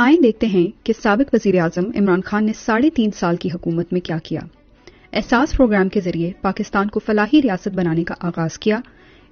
آئیں دیکھتے ہیں کہ سابق وزیر اعظم عمران خان نے 3.5 سال کی حکومت میں کیا کیا۔ احساس پروگرام کے ذریعے پاکستان کو فلاحی ریاست بنانے کا آغاز کیا۔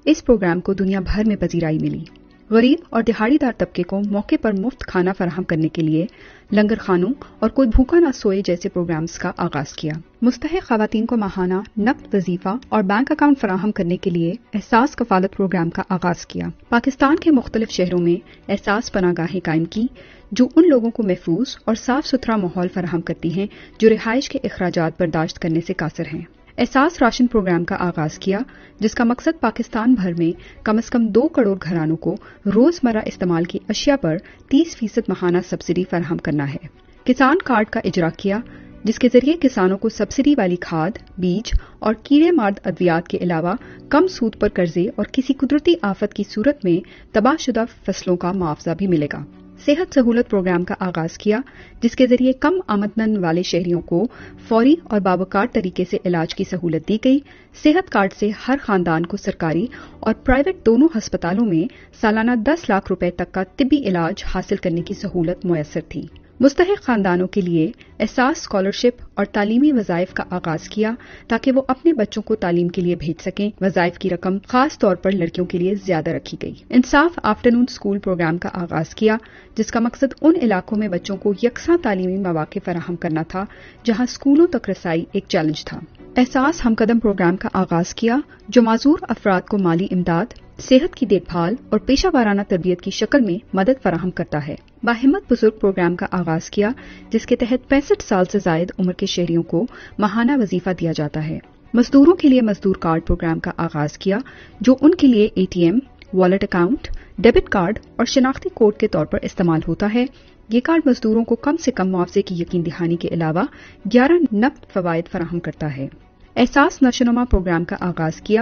اس پروگرام کو دنیا بھر میں پذیرائی ملی۔ غریب اور دہاڑی دار طبقے کو موقع پر مفت کھانا فراہم کرنے کے لیے لنگر خانوں اور کوئی بھوکا نہ سوئے جیسے پروگرامز کا آغاز کیا۔ مستحق خواتین کو ماہانہ نقد وظیفہ اور بینک اکاؤنٹ فراہم کرنے کے لیے احساس کفالت پروگرام کا آغاز کیا۔ پاکستان کے مختلف شہروں میں احساس پناہ گاہیں قائم کی جو ان لوگوں کو محفوظ اور صاف ستھرا ماحول فراہم کرتی ہیں جو رہائش کے اخراجات برداشت کرنے سے قاصر ہیں۔ احساس راشن پروگرام کا آغاز کیا جس کا مقصد پاکستان بھر میں کم از کم 2 کروڑ گھرانوں کو روزمرہ استعمال کی اشیاء پر 30% ماہانہ سبسڈی فراہم کرنا ہے۔ کسان کارڈ کا اجرا کیا جس کے ذریعے کسانوں کو سبسڈی والی کھاد، بیج اور کیڑے مار ادویات کے علاوہ کم سود پر قرضے اور کسی قدرتی آفت کی صورت میں تباہ شدہ فصلوں کا معاوضہ بھی ملے گا۔ صحت سہولت پروگرام کا آغاز کیا جس کے ذریعے کم آمدن والے شہریوں کو فوری اور باوقار طریقے سے علاج کی سہولت دی گئی۔ صحت کارڈ سے ہر خاندان کو سرکاری اور پرائیویٹ دونوں ہسپتالوں میں سالانہ 10 لاکھ روپے تک کا طبی علاج حاصل کرنے کی سہولت میسر تھی۔ مستحق خاندانوں کے لیے احساس اسکالرشپ اور تعلیمی وظائف کا آغاز کیا تاکہ وہ اپنے بچوں کو تعلیم کے لیے بھیج سکیں۔ وظائف کی رقم خاص طور پر لڑکیوں کے لیے زیادہ رکھی گئی۔ انصاف آفٹرنون اسکول پروگرام کا آغاز کیا جس کا مقصد ان علاقوں میں بچوں کو یکساں تعلیمی مواقع فراہم کرنا تھا جہاں اسکولوں تک رسائی ایک چیلنج تھا۔ احساس ہم قدم پروگرام کا آغاز کیا جو معذور افراد کو مالی امداد، صحت کی دیکھ بھال اور پیشہ وارانہ تربیت کی شکل میں مدد فراہم کرتا ہے۔ باہمت بزرگ پروگرام کا آغاز کیا جس کے تحت 65 سال سے زائد عمر کے شہریوں کو ماہانہ وظیفہ دیا جاتا ہے۔ مزدوروں کے لیے مزدور کارڈ پروگرام کا آغاز کیا جو ان کے لیے ATM، wallet account, debit card اور شناختی کوڈ کے طور پر استعمال ہوتا ہے۔ یہ کارڈ مزدوروں کو کم سے کم معاوضے کی یقین دہانی کے علاوہ 11 نقد فوائد فراہم کرتا ہے۔ احساس نشوونما پروگرام کا آغاز کیا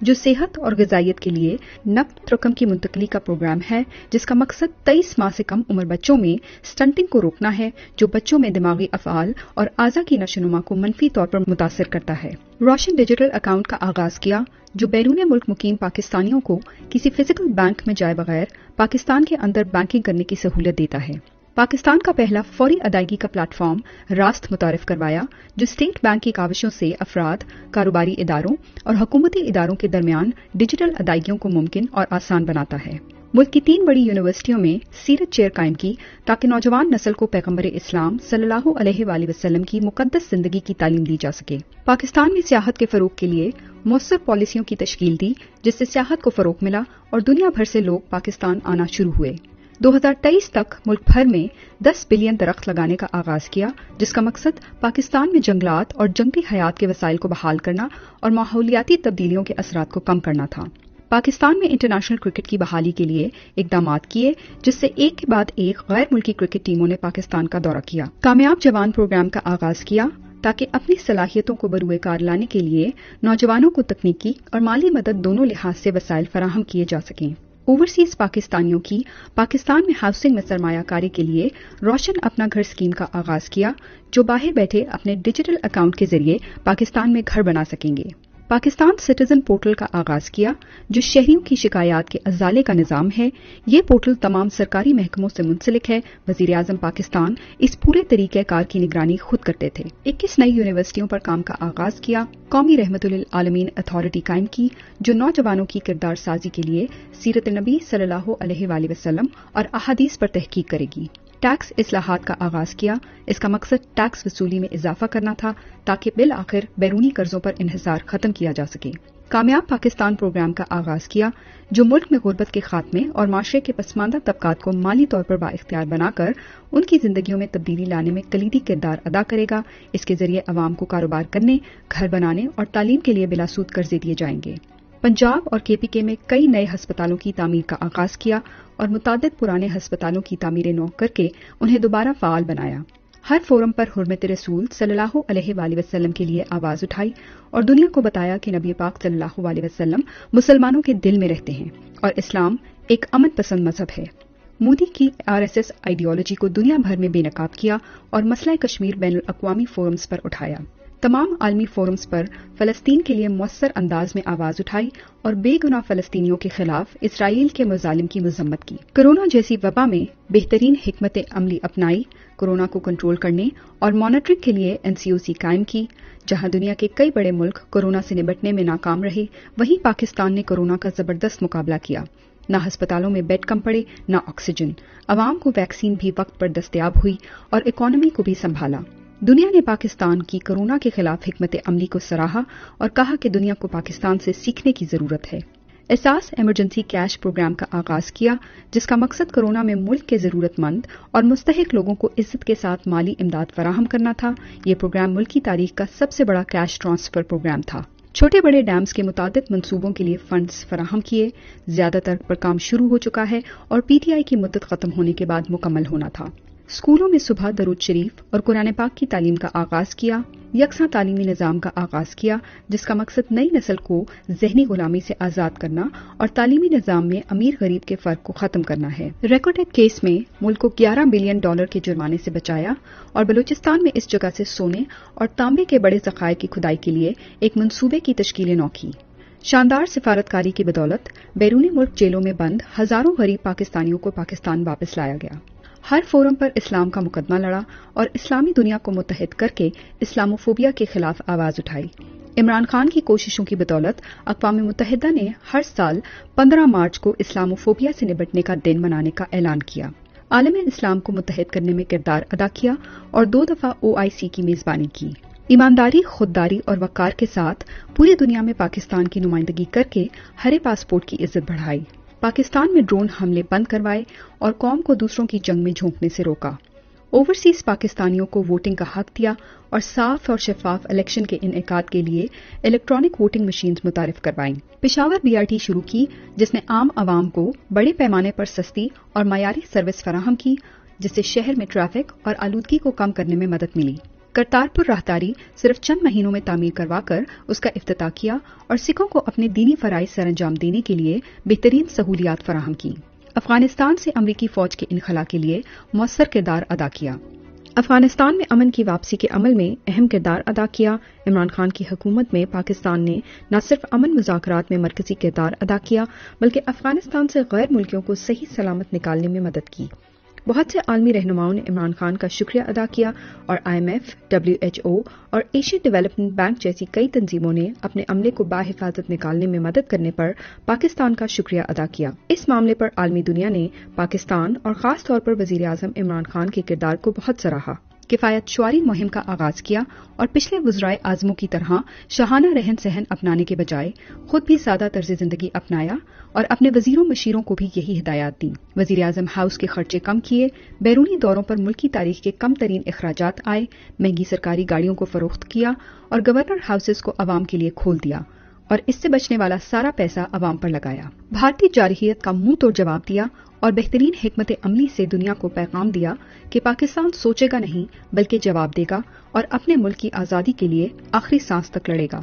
جو صحت اور غذائیت کے لیے نقد رقم کی منتقلی کا پروگرام ہے جس کا مقصد 23 ماہ سے کم عمر بچوں میں سٹنٹنگ کو روکنا ہے جو بچوں میں دماغی افعال اور اعضاء کی نشوونما کو منفی طور پر متاثر کرتا ہے۔ روشن ڈیجیٹل اکاؤنٹ کا آغاز کیا جو بیرون ملک مقیم پاکستانیوں کو کسی فزیکل بینک میں جائے بغیر پاکستان کے اندر بینکنگ کرنے کی سہولت دیتا ہے۔ پاکستان کا پہلا فوری ادائیگی کا پلیٹ فارم راست متعارف کروایا جو اسٹیٹ بینک کی کاوشوں سے افراد، کاروباری اداروں اور حکومتی اداروں کے درمیان ڈیجیٹل ادائیگیوں کو ممکن اور آسان بناتا ہے۔ ملک کی 3 بڑی یونیورسٹیوں میں سیرت چیئر قائم کی تاکہ نوجوان نسل کو پیغمبر اسلام صلی اللہ علیہ وآلہ وسلم کی مقدس زندگی کی تعلیم دی جا سکے۔ پاکستان میں سیاحت کے فروغ کے لیے مؤثر پالیسیوں کی تشکیل دی جس سے سیاحت کو فروغ ملا اور دنیا بھر سے لوگ پاکستان آنا شروع ہوئے۔ 2023 تک ملک بھر میں 10 بلین درخت لگانے کا آغاز کیا جس کا مقصد پاکستان میں جنگلات اور جنگلی حیات کے وسائل کو بحال کرنا اور ماحولیاتی تبدیلیوں کے اثرات کو کم کرنا تھا۔ پاکستان میں انٹرنیشنل کرکٹ کی بحالی کے لیے اقدامات کیے جس سے ایک کے بعد ایک غیر ملکی کرکٹ ٹیموں نے پاکستان کا دورہ کیا۔ کامیاب جوان پروگرام کا آغاز کیا تاکہ اپنی صلاحیتوں کو بروئے کار لانے کے لیے نوجوانوں کو تکنیکی اور مالی مدد دونوں لحاظ سے وسائل فراہم کیے جا سکیں۔ اوورسیز پاکستانیوں کی پاکستان میں ہاؤسنگ میں سرمایہ کاری کے لیے روشن اپنا گھر اسکیم کا آغاز کیا جو باہر بیٹھے اپنے ڈیجیٹل اکاؤنٹ کے ذریعے پاکستان میں گھر بنا سکیں گے۔ پاکستان سٹیزن پورٹل کا آغاز کیا جو شہریوں کی شکایات کے ازالے کا نظام ہے۔ یہ پورٹل تمام سرکاری محکموں سے منسلک ہے۔ وزیر اعظم پاکستان اس پورے طریقہ کار کی نگرانی خود کرتے تھے۔ 21 نئی یونیورسٹیوں پر کام کا آغاز کیا۔ قومی رحمت للعالمین اتھارٹی قائم کی جو نوجوانوں کی کردار سازی کے لیے سیرت نبی صلی اللہ علیہ وآلہ وسلم اور احادیث پر تحقیق کرے گی۔ ٹیکس اصلاحات کا آغاز کیا۔ اس کا مقصد ٹیکس وصولی میں اضافہ کرنا تھا تاکہ بالآخر بیرونی قرضوں پر انحصار ختم کیا جا سکے۔ کامیاب پاکستان پروگرام کا آغاز کیا جو ملک میں غربت کے خاتمے اور معاشرے کے پسماندہ طبقات کو مالی طور پر بااختیار بنا کر ان کی زندگیوں میں تبدیلی لانے میں کلیدی کردار ادا کرے گا۔ اس کے ذریعے عوام کو کاروبار کرنے، گھر بنانے اور تعلیم کے لیے بلا سود قرضے دیے جائیں گے۔ پنجاب اور KPK میں کئی نئے ہسپتالوں کی تعمیر کا آغاز کیا اور متعدد پرانے ہسپتالوں کی تعمیر نو کر کے انہیں دوبارہ فعال بنایا۔ ہر فورم پر حرمت رسول صلی اللہ علیہ وآلہ وسلم کے لیے آواز اٹھائی اور دنیا کو بتایا کہ نبی پاک صلی اللہ علیہ وسلم مسلمانوں کے دل میں رہتے ہیں اور اسلام ایک امن پسند مذہب ہے۔ مودی کی RSS آئیڈیالوجی کو دنیا بھر میں بے نقاب کیا اور مسئلہ کشمیر بین الاقوامی فورمز پر اٹھایا۔ تمام عالمی فورمز پر فلسطین کے لیے مؤثر انداز میں آواز اٹھائی اور بے گناہ فلسطینیوں کے خلاف اسرائیل کے مظالم کی مذمت کی۔ کورونا جیسی وبا میں بہترین حکمت عملی اپنائی، کورونا کو کنٹرول کرنے اور مانیٹرنگ کے لیے NCOC قائم کی۔ جہاں دنیا کے کئی بڑے ملک کورونا سے نمٹنے میں ناکام رہے، وہیں پاکستان نے کورونا کا زبردست مقابلہ کیا۔ نہ ہسپتالوں میں بیڈ کم پڑے، نہ آکسیجن، عوام کو ویکسین بھی وقت پر دستیاب ہوئی اور اکانومی کو بھی سنبھالا۔ دنیا نے پاکستان کی کورونا کے خلاف حکمت عملی کو سراہا اور کہا کہ دنیا کو پاکستان سے سیکھنے کی ضرورت ہے۔ احساس ایمرجنسی کیش پروگرام کا آغاز کیا، جس کا مقصد کورونا میں ملک کے ضرورت مند اور مستحق لوگوں کو عزت کے ساتھ مالی امداد فراہم کرنا تھا۔ یہ پروگرام ملک کی تاریخ کا سب سے بڑا کیش ٹرانسفر پروگرام تھا۔ چھوٹے بڑے ڈیمز کے متعدد منصوبوں کے لیے فنڈز فراہم کیے، زیادہ تر پر کام شروع ہو چکا ہے اور PTI کی مدت ختم ہونے کے بعد مکمل ہونا تھا۔ اسکولوں میں صبح درود شریف اور قرآن پاک کی تعلیم کا آغاز کیا، یکساں تعلیمی نظام کا آغاز کیا جس کا مقصد نئی نسل کو ذہنی غلامی سے آزاد کرنا اور تعلیمی نظام میں امیر غریب کے فرق کو ختم کرنا ہے۔ ریکارڈ کیس میں ملک کو $11 بلین کے جرمانے سے بچایا اور بلوچستان میں اس جگہ سے سونے اور تانبے کے بڑے ذخائر کی کھدائی کے لیے ایک منصوبے کی تشکیل نو کی۔ شاندار سفارتکاری کی بدولت بیرونی ملک جیلوں میں بند ہزاروں غریب پاکستانیوں کو پاکستان واپس لایا گیا۔ ہر فورم پر اسلام کا مقدمہ لڑا اور اسلامی دنیا کو متحد کر کے اسلاموفوبیا کے خلاف آواز اٹھائی۔ عمران خان کی کوششوں کی بدولت اقوام متحدہ نے ہر سال 15 مارچ کو اسلاموفوبیا سے نمٹنے کا دن منانے کا اعلان کیا، عالم اسلام کو متحد کرنے میں کردار ادا کیا اور 2 دفعہ OIC کی میزبانی کی۔ ایمانداری، خودداری اور وقار کے ساتھ پوری دنیا میں پاکستان کی نمائندگی کر کے ہرے پاسپورٹ کی عزت بڑھائی، پاکستان میں ڈرون حملے بند کروائے اور قوم کو دوسروں کی جنگ میں جھونکنے سے روکا۔ اوورسیز پاکستانیوں کو ووٹنگ کا حق دیا اور صاف اور شفاف الیکشن کے انعقاد کے لیے الیکٹرانک ووٹنگ مشینز متعارف کروائیں۔ پشاور BRT شروع کی، جس نے عام عوام کو بڑے پیمانے پر سستی اور معیاری سروس فراہم کی، جس سے شہر میں ٹریفک اور آلودگی کو کم کرنے میں مدد ملی۔ کرتارپور راہداری صرف چند مہینوں میں تعمیر کروا کر اس کا افتتاح کیا اور سکھوں کو اپنے دینی فرائض سر انجام دینے کے لیے بہترین سہولیات فراہم کی۔ افغانستان سے امریکی فوج کے انخلا کے لیے مؤثر کردار ادا کیا۔ افغانستان میں امن کی واپسی کے عمل میں اہم کردار ادا کیا۔ عمران خان کی حکومت میں پاکستان نے نہ صرف امن مذاکرات میں مرکزی کردار ادا کیا بلکہ افغانستان سے غیر ملکیوں کو صحیح سلامت نکالنے میں مدد کی۔ بہت سے عالمی رہنماؤں نے عمران خان کا شکریہ ادا کیا اور IMF، WHO اور ایشین ڈیولپمنٹ بینک جیسی کئی تنظیموں نے اپنے عملے کو باحفاظت نکالنے میں مدد کرنے پر پاکستان کا شکریہ ادا کیا۔ اس معاملے پر عالمی دنیا نے پاکستان اور خاص طور پر وزیر اعظم عمران خان کے کردار کو بہت سراہا۔ کفایت شعاری مہم کا آغاز کیا اور پچھلے وزرائے اعظموں کی طرح شاہانہ رہن سہن اپنانے کے بجائے خود بھی سادہ طرز زندگی اپنایا اور اپنے وزیروں مشیروں کو بھی یہی ہدایات دیں۔ وزیر اعظم ہاؤس کے خرچے کم کیے، بیرونی دوروں پر ملک کی تاریخ کے کم ترین اخراجات آئے، مہنگی سرکاری گاڑیوں کو فروخت کیا اور گورنر ہاؤسز کو عوام کے لیے کھول دیا اور اس سے بچنے والا سارا پیسہ عوام پر لگایا۔ بھارتی جارحیت کا منہ توڑ جواب دیا اور بہترین حکمت عملی سے دنیا کو پیغام دیا کہ پاکستان سوچے گا نہیں بلکہ جواب دے گا اور اپنے ملک کی آزادی کے لیے آخری سانس تک لڑے گا۔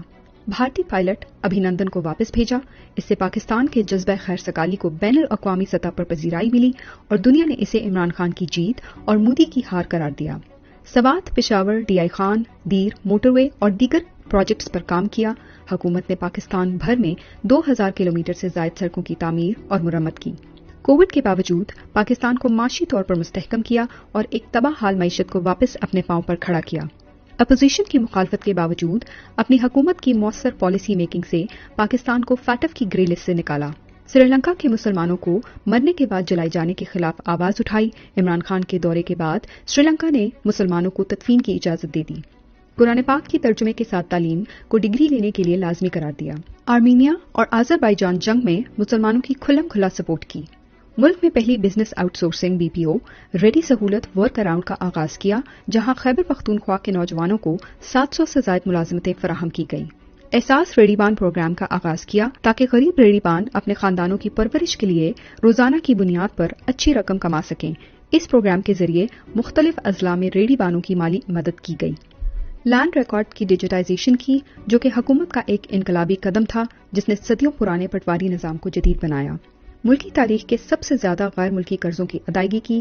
بھارتی پائلٹ ابھینندن کو واپس بھیجا، اس سے پاکستان کے جذبہ خیر سگالی کو بین الاقوامی سطح پر پذیرائی ملی اور دنیا نے اسے عمران خان کی جیت اور مودی کی ہار قرار دیا۔ سوات، پشاور، DI خان، دیر، موٹر وے اور دیگر پروجیکٹس پر کام کیا۔ حکومت نے پاکستان بھر میں 2000 کلومیٹر سے زائد سڑکوں کی تعمیر اور مرمت کی۔ کووڈ کے باوجود پاکستان کو معاشی طور پر مستحکم کیا اور ایک تباہ حال معیشت کو واپس اپنے پاؤں پر کھڑا کیا۔ اپوزیشن کی مخالفت کے باوجود اپنی حکومت کی مؤثر پالیسی میکنگ سے پاکستان کو فیٹف کی گرے لسٹ سے نکالا۔ سری لنکا کے مسلمانوں کو مرنے کے بعد جلائے جانے کے خلاف آواز اٹھائی۔ عمران خان کے دورے کے بعد سری لنکا نے مسلمانوں کو تدفین کی اجازت دے دی۔ قرآن پاک کی ترجمے کے ساتھ تعلیم کو ڈگری لینے کے لیے لازمی قرار دیا۔ آرمینیا اور آذربائیجان جنگ میں مسلمانوں کی کھلم کھلا سپورٹ کی۔ ملک میں پہلی business out sourcing BPO ready سہولت ورک اراؤنڈ کا آغاز کیا، جہاں خیبر پختونخوا کے نوجوانوں کو 700 سے زائد ملازمتیں فراہم کی گئیں۔ احساس ریڈی بان پروگرام کا آغاز کیا تاکہ غریب ریڈی بان اپنے خاندانوں کی پرورش کے لیے روزانہ کی بنیاد پر اچھی رقم کما سکیں۔ اس پروگرام کے ذریعے مختلف اضلاع میں ریڈی بانوں کی مالی مدد کی گئی۔ لینڈ ریکارڈ کی ڈیجیٹائزیشن کی، جو کہ حکومت کا ایک انقلابی قدم تھا جس نے صدیوں پرانے پٹواری نظام کو جدید بنایا۔ ملکی تاریخ کے سب سے زیادہ غیر ملکی قرضوں کی ادائیگی کی۔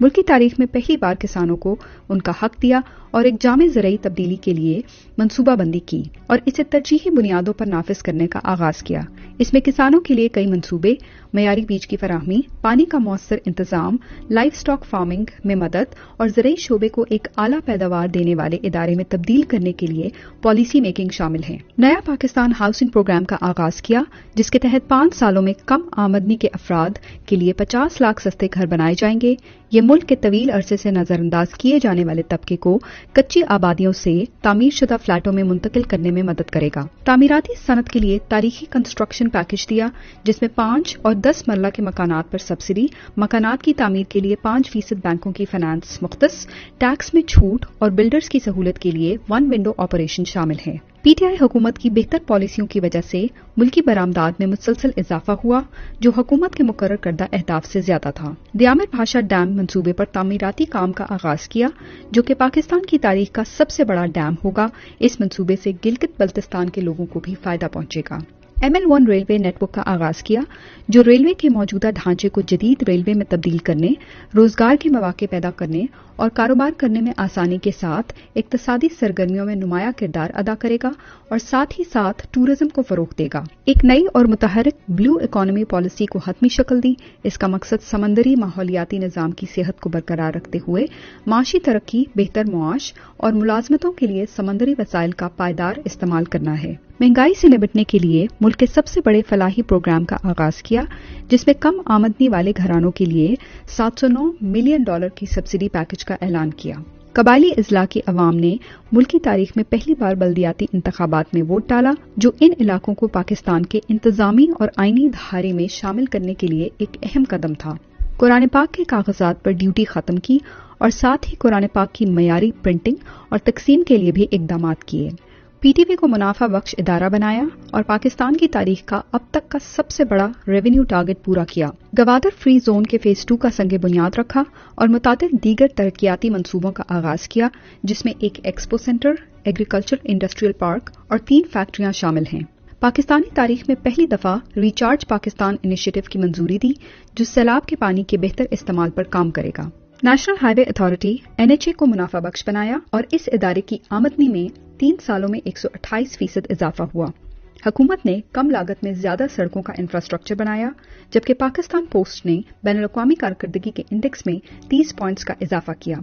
ملک کی تاریخ میں پہلی بار کسانوں کو ان کا حق دیا اور ایک جامع زرعی تبدیلی کے لیے منصوبہ بندی کی اور اسے ترجیحی بنیادوں پر نافذ کرنے کا آغاز کیا۔ اس میں کسانوں کے لیے کئی منصوبے، معیاری بیج کی فراہمی، پانی کا مؤثر انتظام، لائف سٹاک فارمنگ میں مدد اور زرعی شعبے کو ایک اعلیٰ پیداوار دینے والے ادارے میں تبدیل کرنے کے لیے پالیسی میکنگ شامل ہے۔ نیا پاکستان ہاؤسنگ پروگرام کا آغاز کیا، جس کے تحت 5 سالوں میں کم آمدنی کے افراد کے لیے 50 لاکھ سستے گھر بنائے جائیں گے۔ یہ ملک کے طویل عرصے سے نظر انداز کیے جانے والے طبقے کو کچی آبادیوں سے تعمیر شدہ فلیٹوں میں منتقل کرنے میں مدد کرے گا۔ تعمیراتی صنعت کے لیے تاریخی کنسٹرکشن پیکج دیا، جس میں 5 اور 10 مرلہ کے مکانات پر سبسڈی، مکانات کی تعمیر کے لیے 5% بینکوں کی فنانس مختص، ٹیکس میں چھوٹ اور بلڈرز کی سہولت کے لیے 1 ونڈو آپریشن شامل ہے۔ پی ٹی آئی حکومت کی بہتر پالیسیوں کی وجہ سے ملکی برآمدات میں مسلسل اضافہ ہوا، جو حکومت کے مقرر کردہ اہداف سے زیادہ تھا۔ دیامر بھاشا ڈیم منصوبے پر تعمیراتی کام کا آغاز کیا، جو کہ پاکستان کی تاریخ کا سب سے بڑا ڈیم ہوگا۔ اس منصوبے سے گلگت بلتستان کے لوگوں کو بھی فائدہ پہنچے گا۔ ML1 ریلوے نیٹ ورک کا آغاز کیا، جو ریلوے کے موجودہ ڈھانچے کو جدید ریلوے میں تبدیل کرنے، روزگار کے مواقع پیدا کرنے اور کاروبار کرنے میں آسانی کے ساتھ اقتصادی سرگرمیوں میں نمایاں کردار ادا کرے گا اور ساتھ ہی ساتھ ٹورزم کو فروغ دے گا۔ ایک نئی اور متحرک بلو اکانومی پالیسی کو حتمی شکل دی۔ اس کا مقصد سمندری ماحولیاتی نظام کی صحت کو برقرار رکھتے ہوئے معاشی ترقی، بہتر معاش اور ملازمتوں کے لیے سمندری وسائل کا پائیدار استعمال کرنا ہے۔ مہنگائی سے نمٹنے کے لیے ملک کے سب سے بڑے فلاحی پروگرام کا آغاز کیا، جس میں کم آمدنی والے گھرانوں کے لیے $709 ملین کی سبسڈی پیکج کا اعلان کیا۔ قبائلی اضلاع کی عوام نے ملک کی تاریخ میں پہلی بار بلدیاتی انتخابات میں ووٹ ڈالا، جو ان علاقوں کو پاکستان کے انتظامی اور آئینی دھارے میں شامل کرنے کے لیے ایک اہم قدم تھا۔ قرآن پاک کے کاغذات پر ڈیوٹی ختم کی اور ساتھ ہی قرآن پاک کی معیاری پرنٹنگ اور تقسیم کے لیے بھی اقدامات کیے۔ پی ٹی وی کو منافع بخش ادارہ بنایا اور پاکستان کی تاریخ کا اب تک کا سب سے بڑا ریونیو ٹارگٹ پورا کیا۔ گوادر فری زون کے فیز 2 کا سنگ بنیاد رکھا اور متعدد دیگر ترقیاتی منصوبوں کا آغاز کیا، جس میں ایک expo centre, agriculture industrial park اور 3 فیکٹریاں شامل ہیں۔ پاکستانی تاریخ میں پہلی دفعہ ریچارج پاکستان انیشیٹو کی منظوری دی، جو سیلاب کے پانی کے بہتر استعمال پر کام کرے گا۔ نیشنل ہائی وے اتھارٹی NHA کو منافع بخش بنایا اور اس ادارے کی آمدنی میں 3 سالوں میں 128% اضافہ ہوا۔ حکومت نے کم لاگت میں زیادہ سڑکوں کا انفراسٹرکچر بنایا، جبکہ پاکستان پوسٹ نے بین الاقوامی کارکردگی کے انڈیکس میں 30 پوائنٹس کا اضافہ کیا۔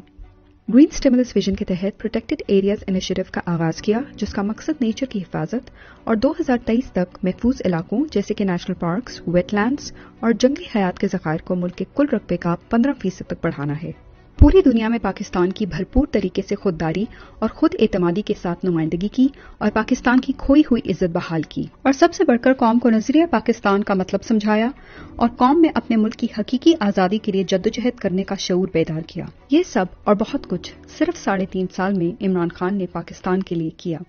گرین اسٹیمولس ویژن کے تحت پروٹیکٹڈ ایریاز انیشیٹو کا آغاز کیا، جس کا مقصد نیچر کی حفاظت اور 2023 تک محفوظ علاقوں جیسے کہ نیشنل پارکس، ویٹ لینڈز اور جنگلی حیات کے ذخائر کو ملک کے کل رقبے کا 15% تک بڑھانا ہے۔ پوری دنیا میں پاکستان کی بھرپور طریقے سے خودداری اور خود اعتمادی کے ساتھ نمائندگی کی اور پاکستان کی کھوئی ہوئی عزت بحال کی، اور سب سے بڑھ کر قوم کو نظریہ پاکستان کا مطلب سمجھایا اور قوم میں اپنے ملک کی حقیقی آزادی کے لیے جدوجہد کرنے کا شعور بیدار کیا۔ یہ سب اور بہت کچھ صرف 3.5 سال میں عمران خان نے پاکستان کے لیے کیا۔